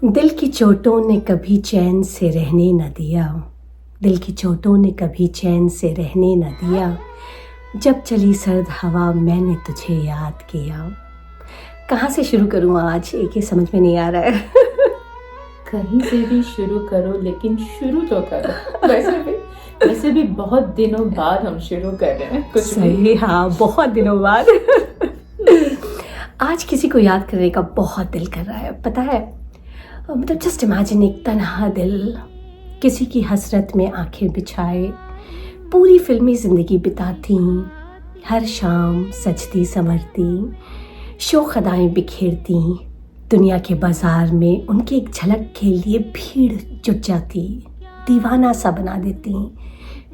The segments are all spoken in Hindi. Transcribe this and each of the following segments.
दिल की चोटों ने कभी चैन से रहने न दिया, दिल की चोटों ने कभी चैन से रहने न दिया। जब चली सर्द हवा मैंने तुझे याद किया। कहाँ से शुरू करूँ आज, एक ही समझ में नहीं आ रहा है। कहीं से भी शुरू करो, लेकिन शुरू तो करो। वैसे भी बहुत दिनों बाद हम शुरू कर रहे हैं कुछ सही भी। हाँ, बहुत दिनों बाद। आज किसी को याद करने का बहुत दिल कर रहा है, पता है। मतलब जस्ट इमेजिन एक तन्हा दिल किसी की हसरत में आंखें बिछाए, पूरी फिल्मी जिंदगी बिताती, हर शाम सजती संवरती, शौक अदाएं बिखेरती, दुनिया के बाजार में उनके एक झलक के लिए भीड़ जुट जाती, दीवाना सा बना देती,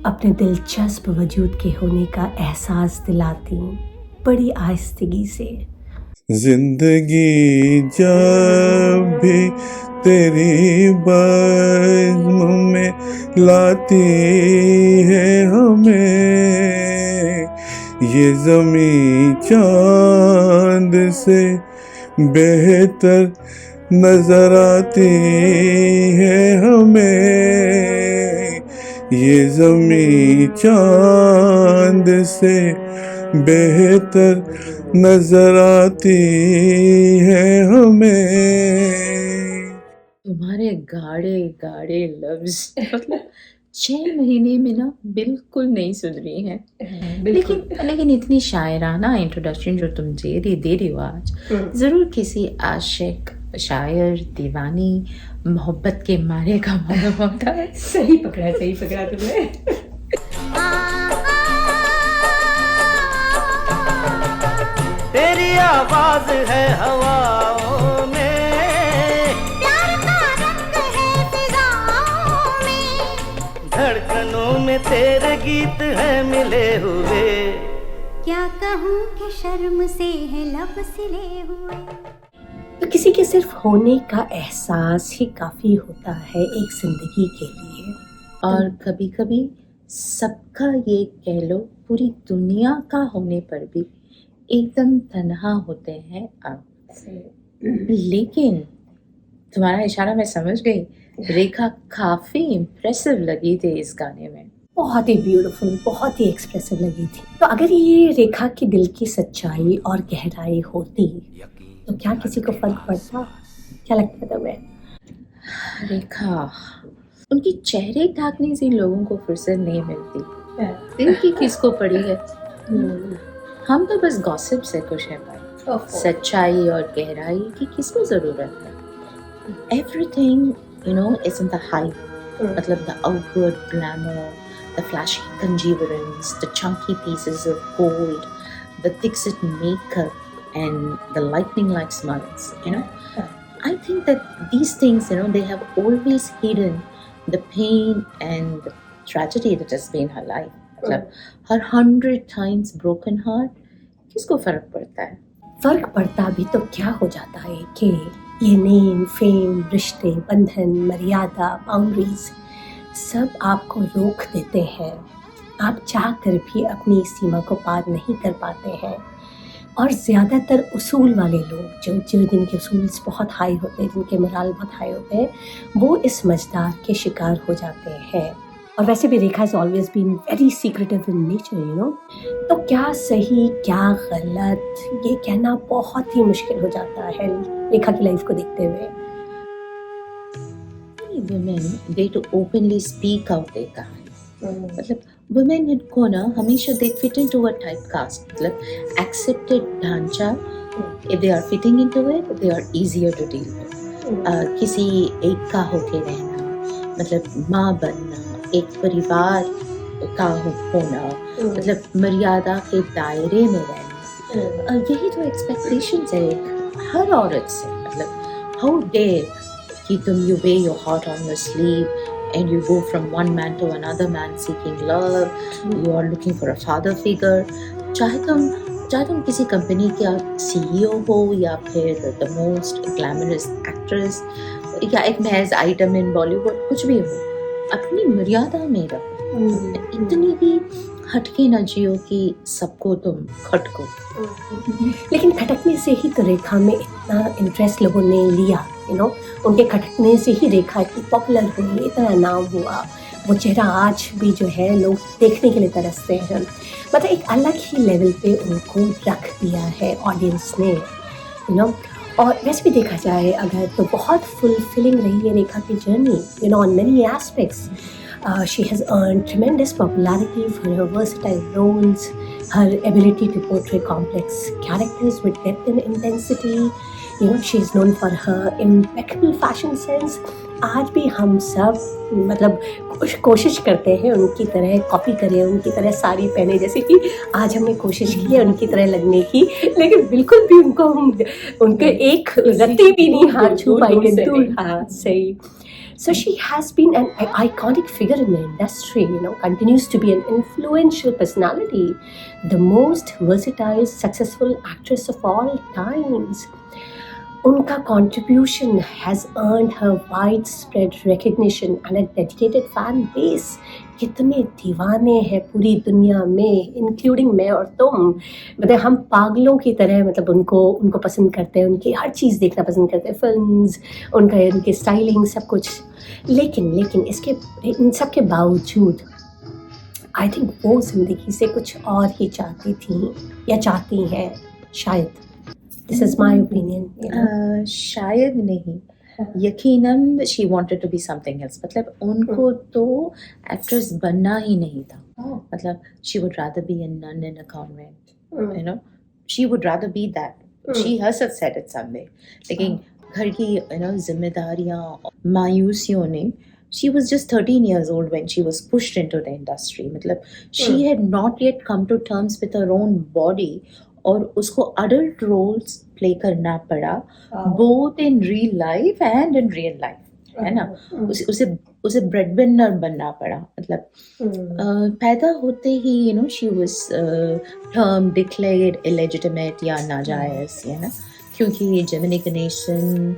अपने दिलचस्प वजूद के होने का एहसास दिलाती, बड़ी आहिस्तगी से। जिंदगी जब भी तेरी बज़्म में लाती है हमें, ये ज़मीं चांद से बेहतर नजर आती है हमें, ये ज़मीं चांद से बेहतर नजर आती है हमें। तुम्हारे गाढ़े गाढ़े लफ्ज मतलब 6 महीने में ना बिल्कुल नहीं सुधरी हैं। लेकिन इतनी शायराना इंट्रोडक्शन जो तुम दे रही हो आज, जरूर किसी आशिक, शायर, दीवानी, मोहब्बत के मारे का मालूम होता है। सही पकड़ा तुमने। तेरी आवाज है हवाओं में, प्यार का रंग है फिजाओं में, धड़कनों में तेरे गीत है मिले हुए। क्या कहूँ कि शर्म से है लब सिले हुए। तो किसी के सिर्फ होने का एहसास ही काफी होता है एक जिंदगी के लिए। और कभी कभी सबका, ये कह लो पूरी दुनिया का होने पर भी एकदम तन्हा होते हैं आप। लेकिन तुम्हारा इशारा मैं समझ गई, रेखा काफी इम्प्रेसिव लगी थी इस गाने में। बहुत ही ब्यूटीफुल, बहुत ही एक्सप्रेसिव लगी थी। तो अगर ये रेखा की दिल की सच्चाई और गहराई होती तो क्या किसी को फर्क पड़ता? क्या लगता है तुम्हें? रेखा, उनकी चेहरे ढाकने से लोगों को फुर्सत नहीं मिलती। दिल की किसको पड़ी है? हम तो बस गॉसिप से खुश हैं भाई। सच्चाई और गहराई की किसको जरूरत है? Everything is in the hype, मतलब the outward glamour, the flashy congeverance, the chunky pieces of gold, the thick-set makeup, and the lightning-like smiles. I think that these things, they have always hidden the pain and the tragedy that has been her life. मतलब हर 100 times broken heart, किसको फर्क पड़ता है? फर्क पड़ता भी तो क्या हो जाता है कि ये नेम, फेम, रिश्ते, बंधन, मर्यादा, बाउंड्रीज सब आपको रोक देते हैं। आप चाह कर भी अपनी सीमा को पार नहीं कर पाते हैं। और ज़्यादातर उसूल वाले लोग जो जिनके उसूल्स बहुत हाई होते हैं, जिनके मोराल बहुत हाई होते हैं, वो इस मजदार के शिकार हो जाते हैं। और वैसे भी रेखा has always been very secretive in nature, तो क्या सही क्या गलत ये कहना बहुत ही मुश्किल हो जाता है रेखा की लाइफ को देखते हुए। Women, they to openly speak out their कहानी। मतलब women को ना हमेशा they fit into a typecast, मतलब accepted ढांचा। If they are fitting into it, they are easier to deal with। किसी एक का होके रहना, मतलब माँ बनना, एक परिवार का होना, मतलब मर्यादा के दायरे में रहना, यही तो एक्सपेक्टेशंस है हर औरत से। मतलब हाउ डेयर कि तुम you wear your heart on your sleeve and you go from one man to another man seeking love, you are looking for a father figure। चाहे तुम किसी कंपनी का CEO हो या फिर the most glamorous actress या एक महज आइटम इन बॉलीवुड, कुछ भी हो, अपनी मर्यादा में रहो, इतनी भी हटके ना जियो कि सबको तुम खटको। लेकिन खटकने से ही तो रेखा में इतना इंटरेस्ट लोगों ने लिया, उनके खटकने से ही रेखा इतनी पॉपुलर हुई, इतना नाम हुआ। वो चेहरा आज भी जो है लोग देखने के लिए तरसते हैं, मतलब एक अलग ही लेवल पे उनको रख दिया है ऑडियंस ने, और वैसे भी देखा जाए अगर तो बहुत फुलफिलिंग रही है रेखा की journey, on many aspects. She has earned tremendous popularity for her versatile roles, her ability to portray complex characters with depth and intensity. She is known for her impeccable fashion sense. आज भी हम सब मतलब कोशिश करते हैं उनकी तरह कॉपी करें, उनकी तरह साड़ी पहने, जैसे कि आज हमने कोशिश की है उनकी तरह लगने की, लेकिन बिल्कुल भी उनको हम उनके एक रत्ती भी नहीं हाथ छू पाएंगे, दूर हाथ सही. So she has been an iconic figure in the industry, continues to be an influential personality, the most versatile, successful actress of all times. उनका contribution has earned her widespread recognition and a dedicated fan base. कितने दीवाने हैं पूरी दुनिया में, इंक्लूडिंग मैं और तुम, मतलब हम पागलों की तरह मतलब उनको पसंद करते हैं, उनकी हर चीज़ देखना पसंद करते हैं, फिल्म्स, उनके स्टाइलिंग सब कुछ. लेकिन इसके इन सब के बावजूद आई थिंक वो ज़िंदगी से कुछ और ही चाहती थी या चाहती हैं शायद. This is my opinion. शायद नहीं, यकीनन she wanted to be something else. मतलब उनको तो एक्ट्रेस बनना ही नहीं था. मतलब she would rather be a nun in a convent. She would rather be that. She herself said it someday. लेकिन घर की जिम्मेदारियां, मायूसियों ने, she was just 13 years old when she was pushed into the industry. मतलब she had not yet come to terms with her own body, और उसको अडल्ट रोल्स प्ले करना पड़ा, both in real life and in real life, है ना. उसे ब्रेड विनर बनना पड़ा. मतलब पैदा होते ही she was term declared illegitimate या नाजायज, है ना, क्योंकि Gemini Ganesan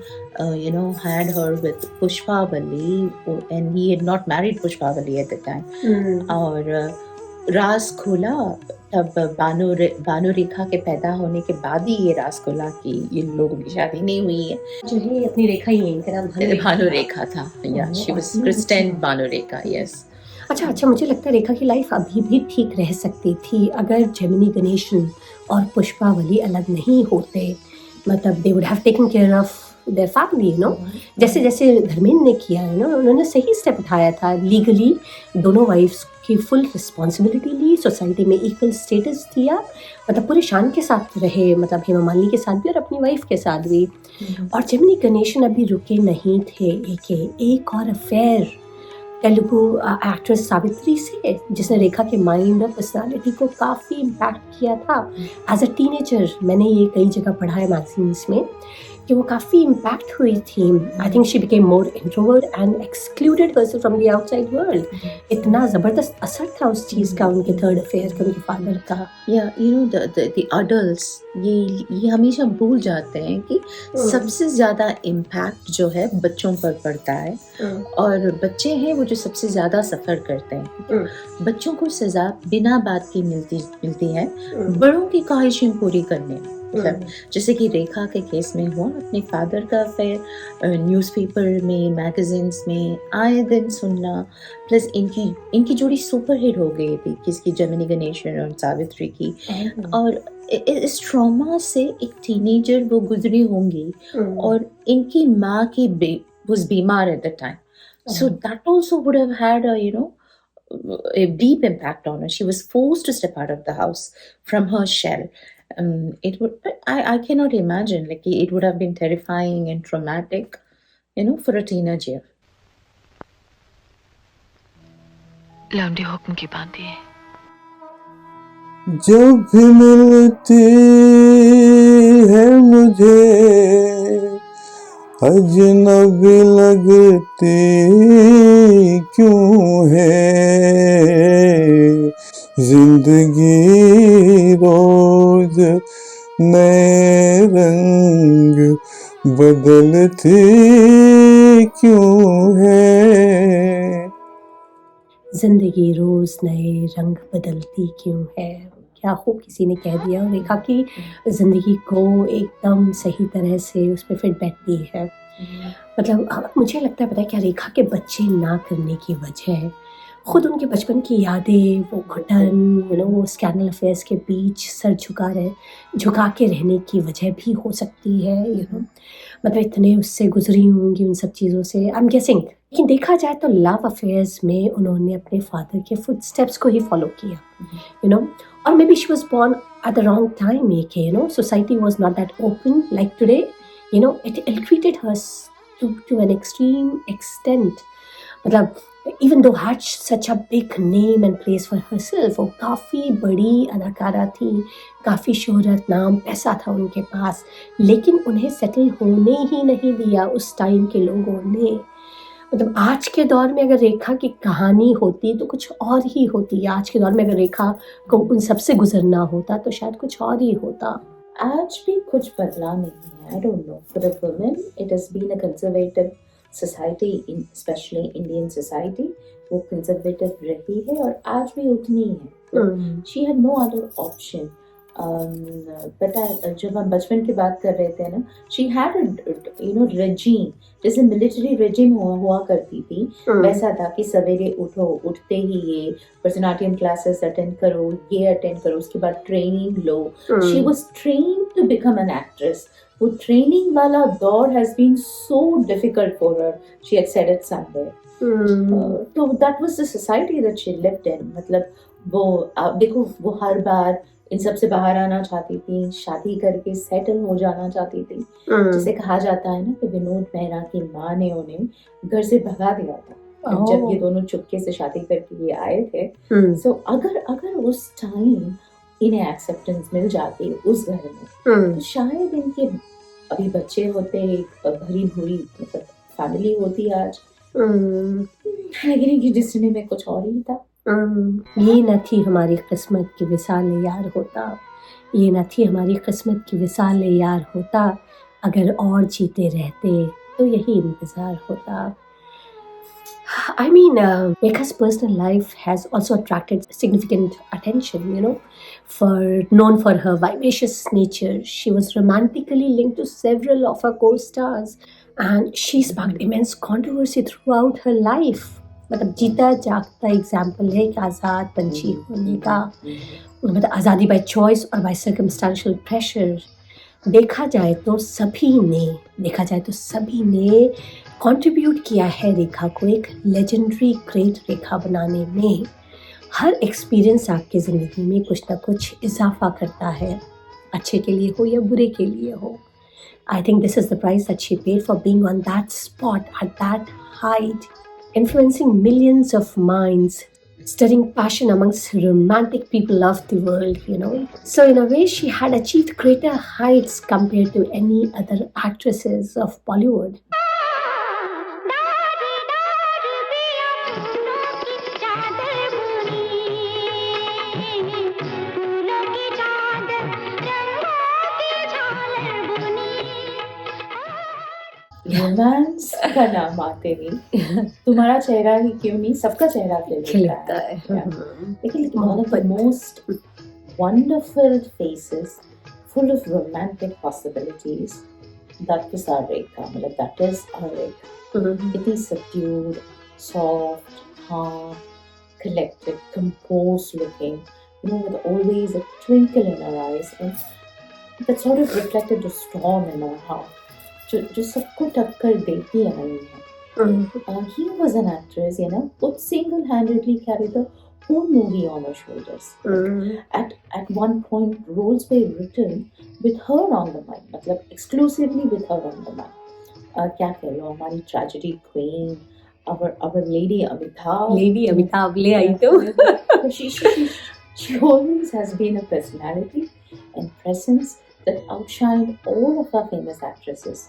had her with Pushpavali, and he had not married Pushpavali at the time. और राज खोला तब बानु रेखा के पैदा होने के बाद ही ये राज खोला कि इन लोगों की शादी नहीं हुई है. जो है अपनी रेखा ही है, इनका नाम भानु रेखा था. या she was Christian Bhanu Rekha. Yes. अच्छा, मुझे लगता है रेखा की लाइफ अभी भी ठीक रह सकती थी अगर जेमिनी गणेशन और पुष्पावली अलग नहीं होते. मतलब they would have taken care of their family, जैसे धर्मेंद्र ने किया है, उन्होंने सही स्टेप उठाया था. लीगली दोनों वाइफ्स की फुल रिस्पॉन्सिबिलिटी ली, सोसाइटी में इक्वल स्टेटस दिया, मतलब पूरे शान के साथ रहे, मतलब हेमा मालिनी के साथ भी और अपनी वाइफ के साथ भी. और जेमिनी गणेशन अभी रुके नहीं थे एक और अफेयर तेलुगु एक्ट्रेस सावित्री से, जिसने रेखा के माइंड और पर्सनालिटी को काफ़ी इम्पैक्ट किया था एज अ टीनेजर. मैंने ये कई जगह पढ़ा है मैगजीन्स में कि वो काफ़ी इम्पैक्ट हुई थी. I think she became more introvert and excluded herself from the outside world. इतना ज़बरदस्त असर था उस चीज़ का उनके थर्ड अफेयर का, उनके फादर का. या द अडल्ट्स ये हमेशा भूल जाते हैं कि सबसे ज़्यादा इम्पैक्ट जो है बच्चों पर पड़ता है, और बच्चे हैं वो जो सबसे ज़्यादा सफ़र करते हैं. बच्चों को सज़ा बिना बात की मिलती है बड़ों की ख्वाहिशें पूरी करने में. मतलब जैसे कि रेखा के केस में हुआ, अपने फादर का अफेयर न्यूज़पेपर में, मैगजीन्स में आए दिन सुनना, प्लस इनकी जोड़ी सुपरहिट हो गई थी, किसकी, जेमिनी गणेशन और सावित्री की. और इस ट्रॉमा से एक टीनेजर वो गुजरी होंगी, और इनकी माँ की was बीमार at the time. So that also would have had a deep impact on her. She was forced to step out of the house from her shell. I cannot imagine, like it would have been terrifying and traumatic, for a teenager. लौंडी हुक्म की बांधी है. जब भी मिलती है मुझे अजनबी लगती क्यों है, जिंदगी रोज नए रंग बदलती क्यों है. जिंदगी रोज नए रंग बदलती क्यों है, क्या खूब किसी ने कह दिया। और रेखा की जिंदगी को एकदम सही तरह से उस पर फिट बैठती है। मतलब मुझे लगता है, पता है क्या, रेखा के बच्चे ना करने की वजह खुद उनके बचपन की यादें, वो घुटन, वो स्कैंडल अफेयर्स के बीच सर झुका के रहने की वजह भी हो सकती है। मतलब इतने उससे गुजरी होंगी उन सब चीज़ों से, आई एम गेसिंग। लेकिन देखा जाए तो लव अफेयर्स में उन्होंने अपने फादर के फुट स्टेप्स को ही फॉलो किया, और maybe she was born at the wrong time. Society was not that open like today. It ill treated her to an extreme extent. मतलब even though had such a big name and place for herself, वो काफ़ी बड़ी अदाकारा थी, काफ़ी शोहरत, नाम, पैसा था उनके पास, लेकिन उन्हें सेटल होने ही नहीं दिया उस टाइम के लोगों ने। मतलब आज के दौर में अगर रेखा की कहानी होती तो कुछ और ही होती। आज के दौर में अगर रेखा को उन सब से गुजरना होता तो शायद कुछ और ही होता। आज भी कुछ बदला नहीं है। I don't know. For the women, it has been a conservative society, especially Indian society. वो conservative रही है और आज भी उतनी है। She had no other option. पता है, जब हम बचपन की बात कर रहे थे ना, she had a regime, जैसे मिलिट्री regime हुआ करती थी, वैसा था कि सवेरे उठते ही ये भरतनाट्यम क्लासेस अटेंड करो, ये अटेंड करो, उसके बाद training low. She was trained to become an actress. वो ट्रेनिंग वाला दौर has been so difficult for her. She had said it somewhere. तो that was the society that she lived in. मतलब वो आप देखो, वो हर बार इन सब से बाहर आना चाहती थी, शादी करके सेटल हो जाना चाहती थी। जिसे कहा जाता है ना कि विनोद मेहरा की माँ ने उन्हें घर से भगा दिया था जब ये दोनों चुपके से शादी करके ये आए थे। सो अगर उस टाइम इन्हें एक्सेप्टेंस मिल जाती उस घर में, तो शायद इनके अभी बच्चे होते, भरी भूरी मतलब फैमिली होती आज। लेकिन इनकी डिस्टिनी में कुछ और ही था। ये न थी हमारी किस्मत की विसाल यार होता, ये न थी हमारी किस्मत की विसाल यार होता, अगर और जीते रहते तो यही इंतज़ार होता। I mean, Rekha's personal life has also attracted significant attention, known for her vivacious nature. She was romantically linked to several of her co-stars and she sparked immense controversy throughout her life. मतलब जीता जागता एग्जाम्पल है कि आज़ाद पंछी होने का, मतलब आज़ादी बाय चॉइस और बाय सर्कमस्टेंशियल प्रेशर। देखा जाए तो सभी ने कंट्रीब्यूट किया है रेखा को एक लेजेंडरी ग्रेट रेखा बनाने में। हर एक्सपीरियंस आपकी ज़िंदगी में कुछ ना कुछ इजाफा करता है, अच्छे के लिए हो या बुरे के लिए हो। I think this is the price that she paid for being on that spot at that height, influencing millions of minds, stirring passion amongst romantic people of the world. So in a way, she had achieved greater heights compared to any other actresses of Bollywood. Romance का नाम आते ही तुम्हारा चेहरा ही क्यों नहीं, सबका चेहरा खिलता है। लेकिन one of the most wonderful faces, full of romantic possibilities, that was our Rekha. मतलब that is our Rekha. It is subdued, soft, calm, collected, composed looking, with always a twinkle in her eyes, and that sort of reflected the storm in her heart. जो सबको टक्कर देती आई है। He was an actress, would single-handedly carry the whole movie on her shoulders. At one point, roles were written with her on the mind, मतलब exclusively with her on the mind. क्या कह लो, हमारी tragedy queen, our Lady Amitabh ले आई तो। She always has been a personality and presence that outshined all of our famous actresses.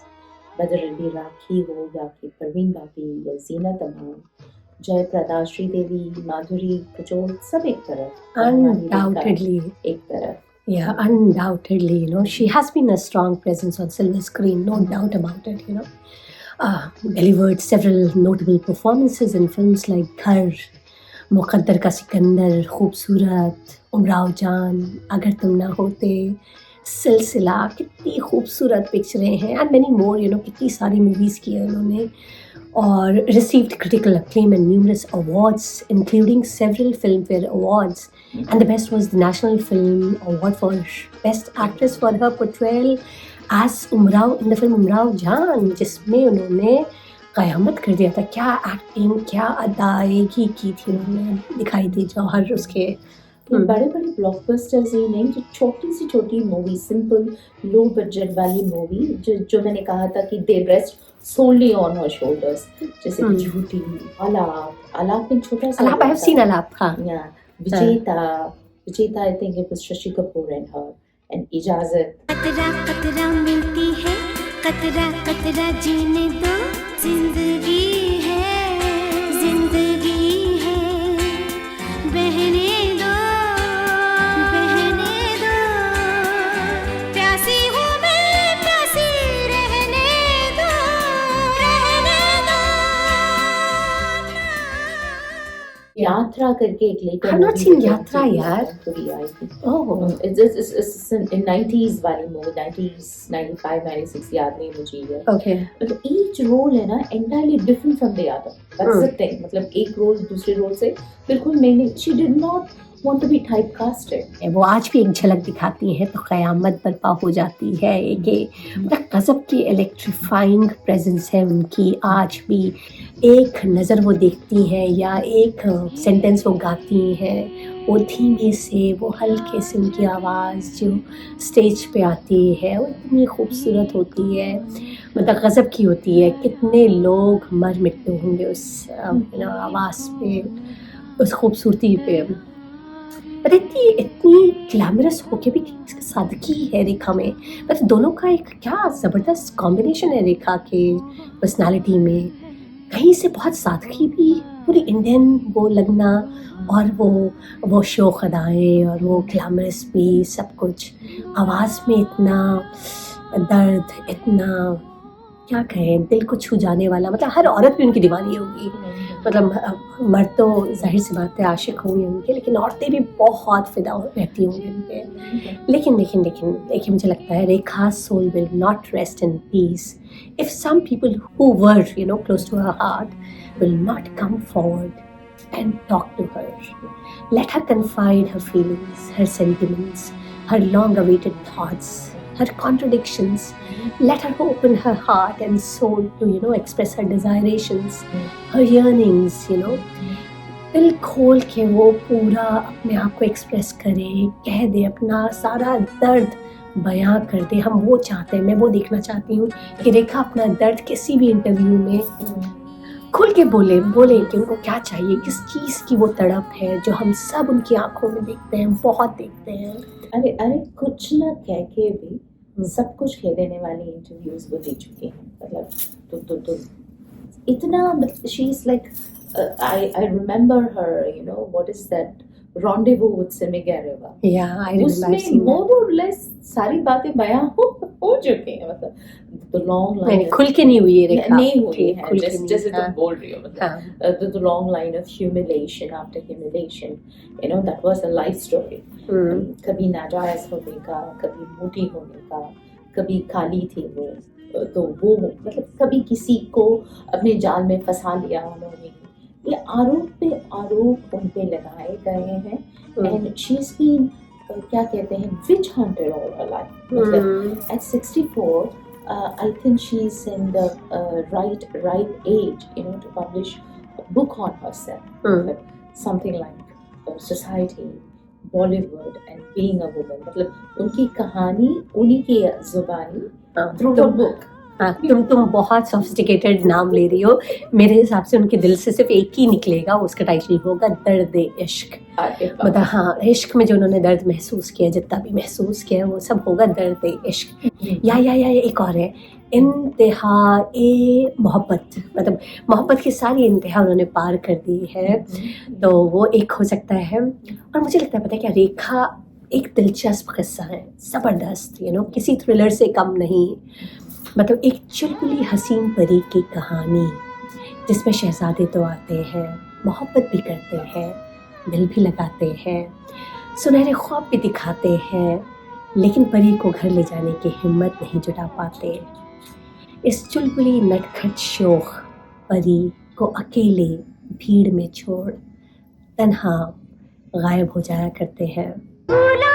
Whether it be राखी हो या कि परवीन बापी या ज़ीनत अमान, जयप्रदा, श्रीदेवी, माधुरी, कजोल, सब एक तरफ। Undoubtedly. एक तरफ। Yeah, undoubtedly, she has been a strong presence on silver screen, no doubt about it, Delivered several notable performances in films like Ghar, मुकद्दर का सिकंदर, खूबसूरत, उमराव जान, अगर तुम ना होते, सिलसिला, कितनी खूबसूरत पिक्चरें हैं and many more, you know, कितनी सारी मूवीज़ की है उन्होंने और received critical acclaim and numerous awards including several Filmfare Awards, and the best was the National Film Award for Best Actress for her portrayal as Umrao in the film Umrao Jaan, जिसमें उन्होंने क़यामत कर दिया था। क्या एक्टिंग, क्या अदायगी की थी उन्होंने, दिखाई दी जौहर उसके। बड़े बड़े ब्लॉकबस्टर्स ही नहीं, जो छोटी सी छोटी मूवी, सिंपल लो बजट वाली मूवी, जो मैंने कहा था कि दे रेस्ट सोनली ऑन हर शोल्डर्स, जैसे कि झूठी, आलाप एक छोटा सा, आलाप, आई हैव सीन आलाप, हाँ। विजेता I think it was Shashi Kapoor and her, and इजाजत। कतरा कतरा मिलती है, कतरा कतरा जीने दो, जिंदगी है, जिंदगी है, बहने दो, बहने दो, प्यासी हूँ मैं, प्यासी रहने दो, रहने दो। यात्रा करके एक लेकर I've not seen यात्रा यार। Oh, it's in 90s वाली मूवी, 90s, 95, 96 याद नहीं मुझे ये। Okay. मतलब each role है ना entirely different from the other. That's the thing. मतलब एक रोल दूसरे रोल से बिल्कुल नई। She did not want to be typecasted. वो आज भी एक झलक दिखाती हैं तो क़यामत बर्पा हो जाती है। ये मतलब गज़ब की इलेक्ट्रीफाइंग प्रेजेंस है उनकी आज भी। एक नज़र वो देखती हैं या एक सेंटेंस वो गाती हैं, वो धीमे से, वो हल्के से उनकी आवाज़ जो स्टेज पे आती है वो इतनी खूबसूरत होती है, मतलब गज़ब की होती है। कितने लोग मर मिटते होंगे उस आवाज़ पे, उस खूबसूरती पे। पर इतनी ग्लैमरस होके भी सादगी है रेखा में, बस दोनों का एक क्या ज़बरदस्त कॉम्बिनेशन है रेखा के पर्सनालिटी में। कहीं से बहुत सादगी भी, पूरी इंडियन वो लगना, और वो शौक़ अदाएँ और वो ग्लैमरस भी, सब कुछ आवाज़ में इतना दर्द, इतना क्या कहें, दिल को छू जाने वाला। मतलब हर औरत भी उनकी दीवानी होगी, मतलब मर्द तो जाहिर सी बात है आशिक होंगे उनके, लेकिन औरतें भी बहुत फिदा रहती होंगी उनके। लेकिन मुझे लगता है Rekha soul will not rest in peace if some people who were close to her heart will not come forward and talk to her. Let her confide her feelings, her sentiments, her long awaited thoughts, her contradictions. Let her open her heart and soul to express her desirations, her yearnings. दिल खोल के वो पूरा अपने आप को एक्सप्रेस करे, कह दे, अपना सारा दर्द बयां कर दे। हम वो चाहते हैं, मैं वो देखना चाहती हूँ कि रेखा अपना दर्द किसी भी इंटरव्यू में खुल के बोले कि उनको क्या चाहिए, किस चीज़ की वो तड़प है, जो हम सब उनकी आंखों में देखते हैं, बहुत देखते हैं। अरे कुछ ना कह के भी सब कुछ कह देने वाली इंटरव्यूज वो दे चुके हैं। मतलब तो इतना, she is like, I remember her, what is that Rendezvous with Simi Gareva. Yeah, I remember. I've seen more or less सारी बातें बयां हो चुकी हैं। मतलब the long line, नहीं खुल के नहीं हुई है रेखा, नहीं हुई है, जैसे तुम बोल रही हो। मतलब the long line of humiliation after humiliation, that was a life story. कभी नाजायज होने का, कभी मोटी होने का, कभी खाली थी वो, तो वो मतलब कभी किसी को अपने जाल में फंसा लिया उन्होंने। ये आरोप पे आरोप उन पे लगाए गए हैं। एंड शी इज बीन, क्या कहते हैं, विच हंटेड ऑल हर लाइफ। मतलब eight 64 I think she's in the right age, to publish a book on herself, something like society, Bollywood and being a woman. मतलब उनकी कहानी उन्हीं की जुबानी through her book. हाँ, तुम बहुत सोफिस्टिकेटेड नाम ले रही हो। मेरे हिसाब से उनके दिल से सिर्फ एक ही निकलेगा, उसका टाइटल होगा दर्द इश्क। मतलब हाँ, इश्क में जो उन्होंने दर्द महसूस किया, जितना भी महसूस किया, वो सब होगा दर्द इश्क। या एक और है, इंतहा ए मोहब्बत। मतलब मोहब्बत की सारी इंतहा उन्होंने पार कर दी है, तो वो एक हो सकता है। और मुझे लगता है, पता है क्या, रेखा एक दिलचस्प किस्सा है, ज़बरदस्त, किसी थ्रिलर से कम नहीं। मतलब एक चुलबुली हसीन परी की कहानी, जिसमें शहजादे तो आते हैं, मोहब्बत भी करते हैं, दिल भी लगाते हैं, सुनहरे ख्वाब भी दिखाते हैं, लेकिन परी को घर ले जाने की हिम्मत नहीं जुटा पाते। इस चुलबुली नटखट शोख परी को अकेले भीड़ में छोड़ तन्हा गायब हो जाया करते हैं। फूलों